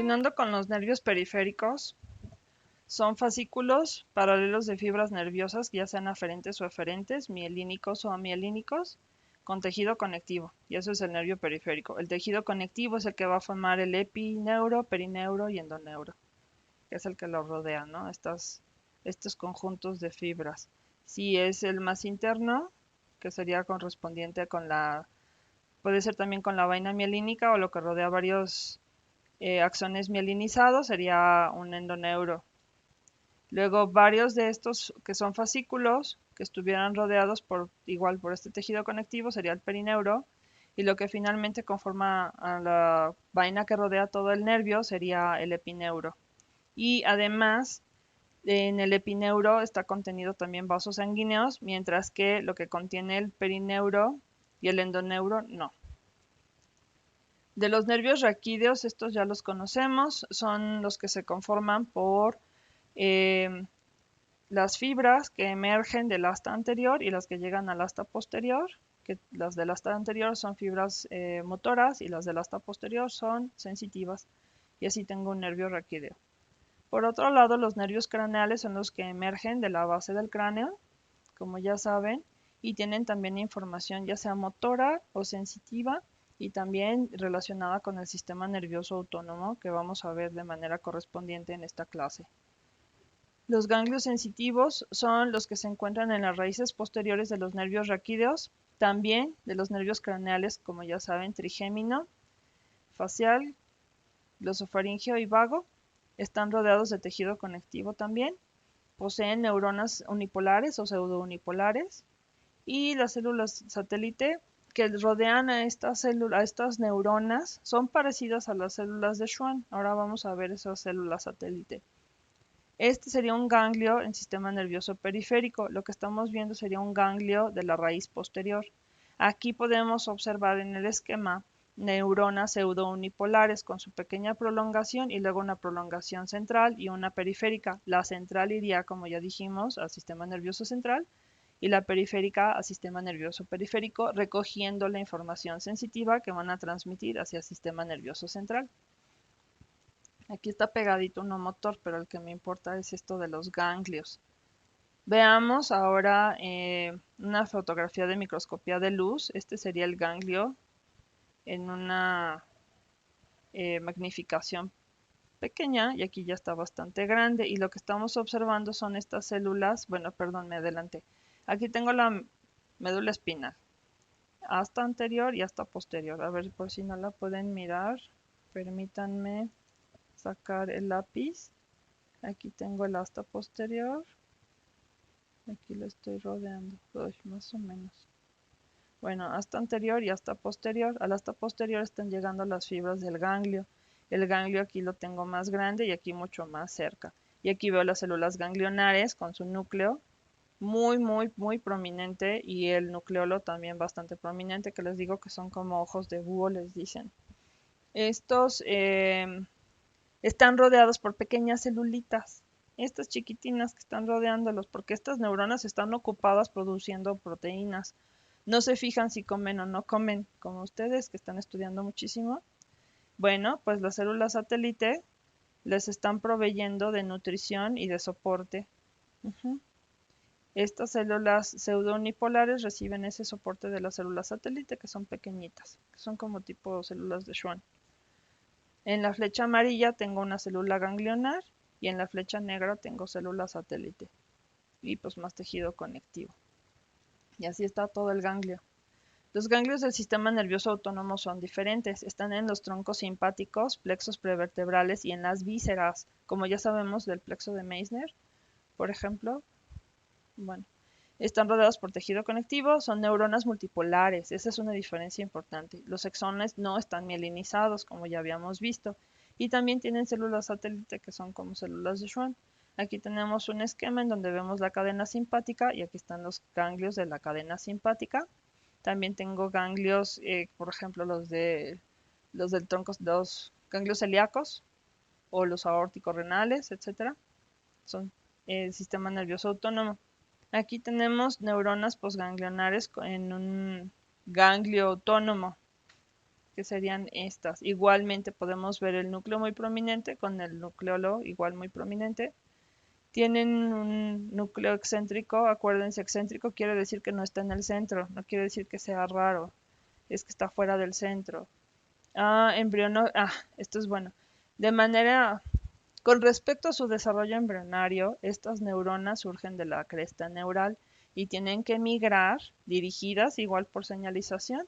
Continuando con los nervios periféricos, son fascículos paralelos de fibras nerviosas, ya sean aferentes o eferentes, mielínicos o amielínicos, con tejido conectivo, y eso es el nervio periférico. El tejido conectivo es el que va a formar el epineuro, perineuro y endoneuro, que es el que lo rodea, ¿no? Estos conjuntos de fibras. Si es el más interno, que sería correspondiente con puede ser también con la vaina mielínica o lo que rodea varios axones mielinizados, sería un endoneuro. Luego, varios de estos que son fascículos, que estuvieran rodeados igual por este tejido conectivo, sería el perineuro. Y lo que finalmente conforma a la vaina que rodea todo el nervio sería el epineuro. Y además, en el epineuro está contenido también vasos sanguíneos, mientras que lo que contiene el perineuro y el endoneuro no. De los nervios raquídeos, estos ya los conocemos, son los que se conforman por eh, las fibras que emergen del asta anterior y las que llegan al asta posterior, que las del asta anterior son fibras motoras y las del asta posterior son sensitivas, y así tengo un nervio raquídeo. Por otro lado, los nervios craneales son los que emergen de la base del cráneo, como ya saben, y tienen también información ya sea motora o sensitiva y también relacionada con el sistema nervioso autónomo que vamos a ver de manera correspondiente en esta clase. Los ganglios sensitivos son los que se encuentran en las raíces posteriores de los nervios raquídeos, también de los nervios craneales, como ya saben, trigémino, facial, glosofaríngeo y vago. Están rodeados de tejido conectivo también. Poseen neuronas unipolares o pseudounipolares. Y las células satélite que rodean a estas neuronas son parecidas a las células de Schwann. Ahora vamos a ver esas células satélite. Este sería un ganglio en sistema nervioso periférico. Lo que estamos viendo sería un ganglio de la raíz posterior. Aquí podemos observar en el esquema neuronas pseudounipolares con su pequeña prolongación y luego una prolongación central y una periférica. La central iría, como ya dijimos, al sistema nervioso central y la periférica al sistema nervioso periférico, recogiendo la información sensitiva que van a transmitir hacia el sistema nervioso central. Aquí está pegadito uno motor, pero el que me importa es esto de los ganglios. Veamos ahora una fotografía de microscopía de luz. Este sería el ganglio en una magnificación pequeña y aquí ya está bastante grande. Y lo que estamos observando son estas células. Bueno, perdón, me adelanté. Aquí tengo la médula espinal, hasta anterior y hasta posterior. A ver por si no la pueden mirar. Permítanme sacar el lápiz. Aquí tengo el asta posterior. Aquí lo estoy rodeando. Uy, más o menos. Bueno, asta anterior y asta posterior. Al asta posterior están llegando las fibras del ganglio. El ganglio aquí lo tengo más grande y aquí mucho más cerca. Y aquí veo las células ganglionares con su núcleo muy prominente y el nucleolo también bastante prominente, que les digo que son como ojos de búho, les dicen. Estos están rodeados por pequeñas celulitas, estas chiquitinas que están rodeándolos, porque estas neuronas están ocupadas produciendo proteínas. No se fijan si comen o no comen, como ustedes que están estudiando muchísimo. Bueno, pues las células satélite les están proveyendo de nutrición y de soporte. Estas células pseudounipolares reciben ese soporte de las células satélite, que son pequeñitas, que son como tipo células de Schwann. En la flecha amarilla tengo una célula ganglionar y en la flecha negra tengo célula satélite y pues más tejido conectivo. Y así está todo el ganglio. Los ganglios del sistema nervioso autónomo son diferentes. Están en los troncos simpáticos, plexos prevertebrales y en las vísceras, como ya sabemos del plexo de Meissner, por ejemplo. Bueno, están rodeados por tejido conectivo, son neuronas multipolares. Esa es una diferencia importante. Los axones no están mielinizados, como ya habíamos visto. Y también tienen células satélite que son como células de Schwann. Aquí tenemos un esquema en donde vemos la cadena simpática y aquí están los ganglios de la cadena simpática. También tengo ganglios, por ejemplo, los del tronco, los ganglios celíacos o los aórticos renales, etcétera. Son el sistema nervioso autónomo. Aquí tenemos neuronas posganglionares en un ganglio autónomo. que serían estas. Igualmente podemos ver el núcleo muy prominente con el nucleolo igual muy prominente. Tienen un núcleo excéntrico, acuérdense, excéntrico quiere decir que no está en el centro, no quiere decir que sea raro, es que está fuera del centro. Esto es bueno. De manera, con respecto a su desarrollo embrionario, estas neuronas surgen de la cresta neural y tienen que migrar, dirigidas igual por señalización,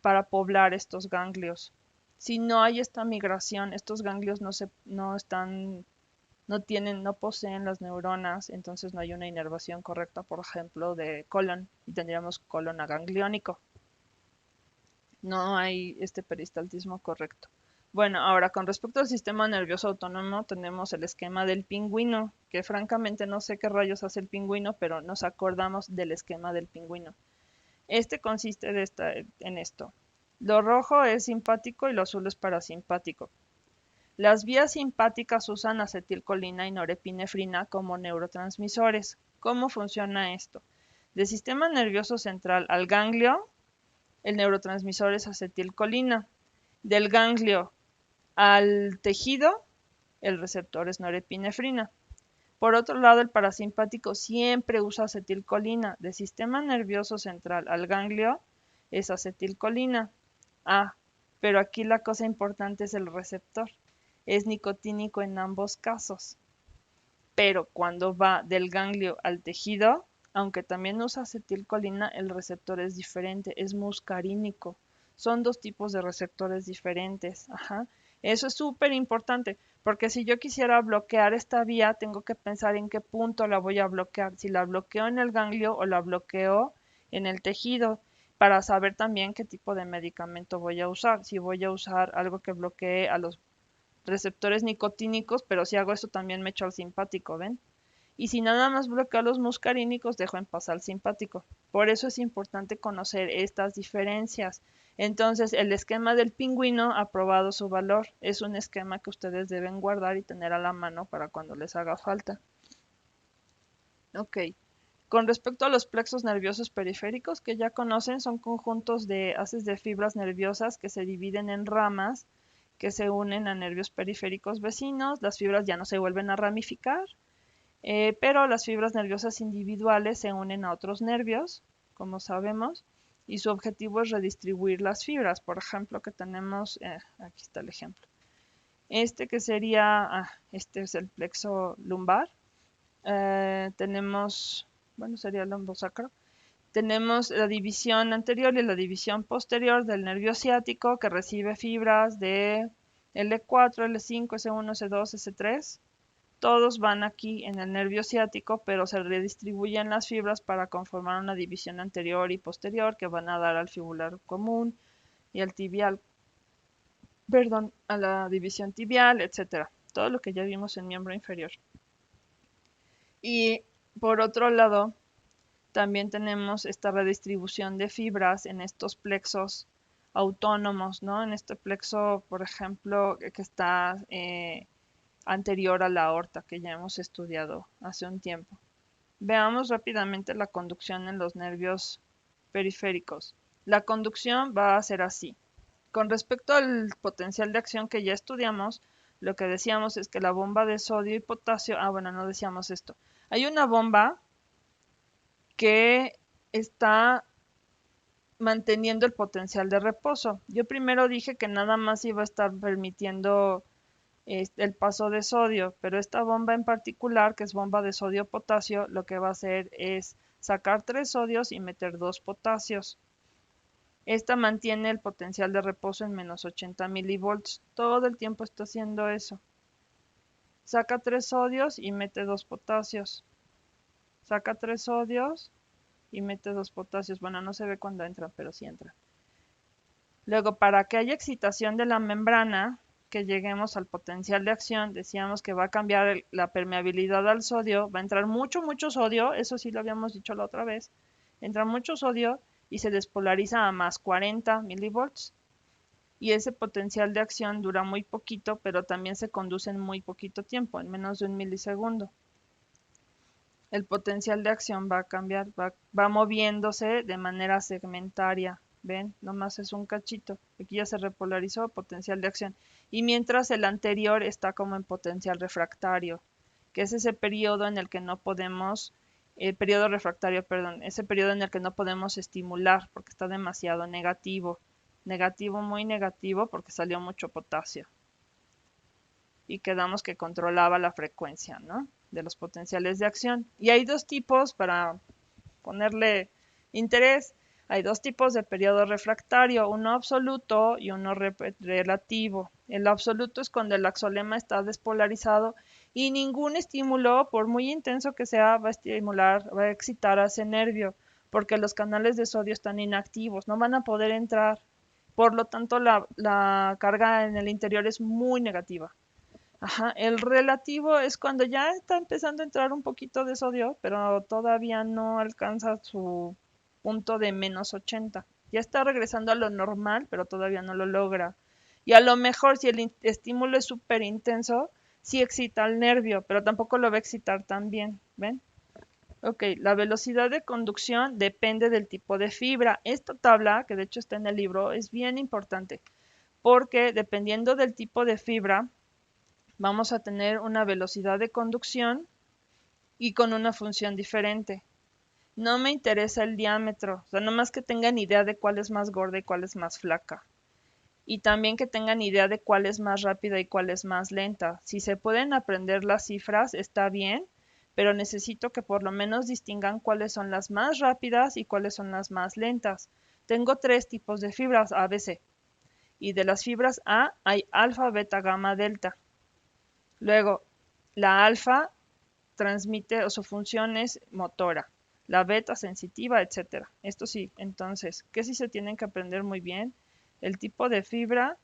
para poblar estos ganglios. Si no hay esta migración, estos ganglios no poseen las neuronas, entonces no hay una inervación correcta, por ejemplo, de colon, y tendríamos colon agangliónico. No hay este peristaltismo correcto. Bueno, ahora con respecto al sistema nervioso autónomo tenemos el esquema del pingüino, que francamente no sé qué rayos hace el pingüino, pero nos acordamos del esquema del pingüino. Este consiste en esto. Lo rojo es simpático y lo azul es parasimpático. Las vías simpáticas usan acetilcolina y norepinefrina como neurotransmisores. ¿Cómo funciona esto? Del sistema nervioso central al ganglio, el neurotransmisor es acetilcolina. Del ganglio al tejido, el receptor es norepinefrina. Por otro lado, el parasimpático siempre usa acetilcolina. Del sistema nervioso central al ganglio es acetilcolina. Pero aquí la cosa importante es el receptor. Es nicotínico en ambos casos. Pero cuando va del ganglio al tejido, aunque también usa acetilcolina, el receptor es diferente, es muscarínico. Son dos tipos de receptores diferentes. Eso es súper importante, porque si yo quisiera bloquear esta vía, tengo que pensar en qué punto la voy a bloquear, si la bloqueo en el ganglio o la bloqueo en el tejido, para saber también qué tipo de medicamento voy a usar. Si voy a usar algo que bloquee a los receptores nicotínicos, pero si hago esto también me echo al simpático, ¿ven? Y si nada más bloqueo los muscarínicos, dejo en paz al simpático. Por eso es importante conocer estas diferencias. Entonces, el esquema del pingüino ha probado su valor. Es un esquema que ustedes deben guardar y tener a la mano para cuando les haga falta. Ok. Con respecto a los plexos nerviosos periféricos, que ya conocen, son conjuntos de haces de fibras nerviosas que se dividen en ramas que se unen a nervios periféricos vecinos. Las fibras ya no se vuelven a ramificar, pero las fibras nerviosas individuales se unen a otros nervios, como sabemos, y su objetivo es redistribuir las fibras. Por ejemplo, que tenemos, aquí está el ejemplo. Este es el plexo lumbar. Tenemos, bueno, sería el lombosacro. Tenemos la división anterior y la división posterior del nervio ciático, que recibe fibras de L4, L5, S1, S2, S3. Todos van aquí en el nervio ciático, pero se redistribuyen las fibras para conformar una división anterior y posterior que van a dar al fibular común y al tibial, perdón, a la división tibial, etcétera. Todo lo que ya vimos en miembro inferior. Y por otro lado, también tenemos esta redistribución de fibras en estos plexos autónomos, ¿no? En este plexo, por ejemplo, que está anterior a la aorta, que ya hemos estudiado hace un tiempo. Veamos rápidamente la conducción en los nervios periféricos. La conducción va a ser así. Con respecto al potencial de acción que ya estudiamos, lo que decíamos es que la bomba de sodio y potasio, bueno, no decíamos esto. Hay una bomba que está manteniendo el potencial de reposo. Yo primero dije que nada más iba a estar permitiendo el paso de sodio, pero esta bomba en particular, que es bomba de sodio-potasio, lo que va a hacer es sacar 3 sodios y meter 2 potasios. Esta mantiene el potencial de reposo en menos 80 milivolts. Todo el tiempo está haciendo eso. Saca 3 sodios y mete 2 potasios. Saca 3 sodios y mete 2 potasios. Bueno, no se ve cuando entra, pero sí entra. Luego, para que haya excitación de la membrana, que lleguemos al potencial de acción, decíamos que va a cambiar la permeabilidad al sodio, va a entrar mucho sodio, eso sí lo habíamos dicho la otra vez, entra mucho sodio y se despolariza a más 40 milivolts. Y ese potencial de acción dura muy poquito, pero también se conduce en muy poquito tiempo, en menos de 1 milisegundo. El potencial de acción va a cambiar, va moviéndose de manera segmentaria. ven, nomás es un cachito. Aquí ya se repolarizó, potencial de acción. Y mientras el anterior está como en potencial refractario, que es ese periodo en el que no podemos, periodo refractario, perdón, ese periodo en el que no podemos estimular porque está demasiado negativo. Negativo, muy negativo, porque salió mucho potasio. Y quedamos que controlaba la frecuencia, ¿no? De los potenciales de acción. Y hay dos tipos para ponerle interés. Hay dos tipos de periodo refractario, uno absoluto y uno relativo. El absoluto es cuando el axolema está despolarizado y ningún estímulo, por muy intenso que sea, va a estimular, va a excitar a ese nervio, porque los canales de sodio están inactivos, no van a poder entrar. Por lo tanto, la carga en el interior es muy negativa. Ajá, el relativo es cuando ya está empezando a entrar un poquito de sodio, pero todavía no alcanza su punto de -80. Ya está regresando a lo normal, pero todavía no lo logra. Y a lo mejor si el estímulo es súper intenso, sí excita al nervio, pero tampoco lo va a excitar tan bien, ¿ven? Ok, la velocidad de conducción depende del tipo de fibra. Esta tabla, que de hecho está en el libro, es bien importante, porque dependiendo del tipo de fibra, vamos a tener una velocidad de conducción y con una función diferente. No me interesa el diámetro, o sea, nomás que tengan idea de cuál es más gorda y cuál es más flaca. Y también que tengan idea de cuál es más rápida y cuál es más lenta. Si se pueden aprender las cifras, está bien, pero necesito que por lo menos distingan cuáles son las más rápidas y cuáles son las más lentas. Tengo tres tipos de fibras A, B, C. Y de las fibras A hay alfa, beta, gamma, delta. Luego, la alfa transmite o su función es motora, la beta sensitiva, etcétera. Esto sí, entonces, ¿qué sí se tienen que aprender muy bien? El tipo de fibra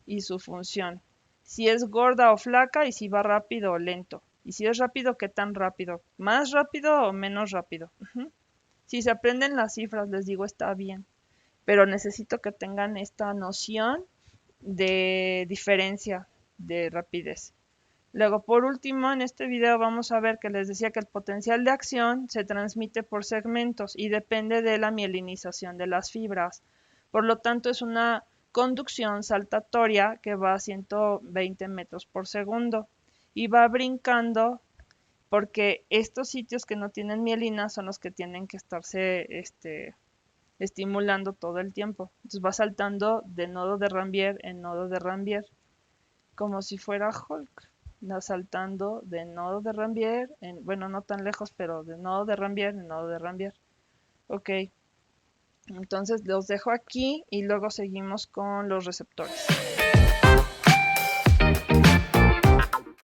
y su función. Si es gorda o flaca y si va rápido o lento. Y si es rápido, ¿qué tan rápido? ¿Más rápido o menos rápido? Si se aprenden las cifras, les digo, está bien. Pero necesito que tengan esta noción de diferencia de rapidez. Luego, por último, en este video vamos a ver que les decía que el potencial de acción se transmite por segmentos y depende de la mielinización de las fibras. Por lo tanto, es una conducción saltatoria que va a 120 metros por segundo y va brincando porque estos sitios que no tienen mielina son los que tienen que estarse estimulando todo el tiempo. Entonces va saltando de nodo de Rambier en nodo de Rambier, como si fuera Hulk, saltando de nodo de Rambier, bueno, no tan lejos, pero de nodo de Rambier en nodo de Rambier. Ok, entonces los dejo aquí y luego seguimos con los receptores.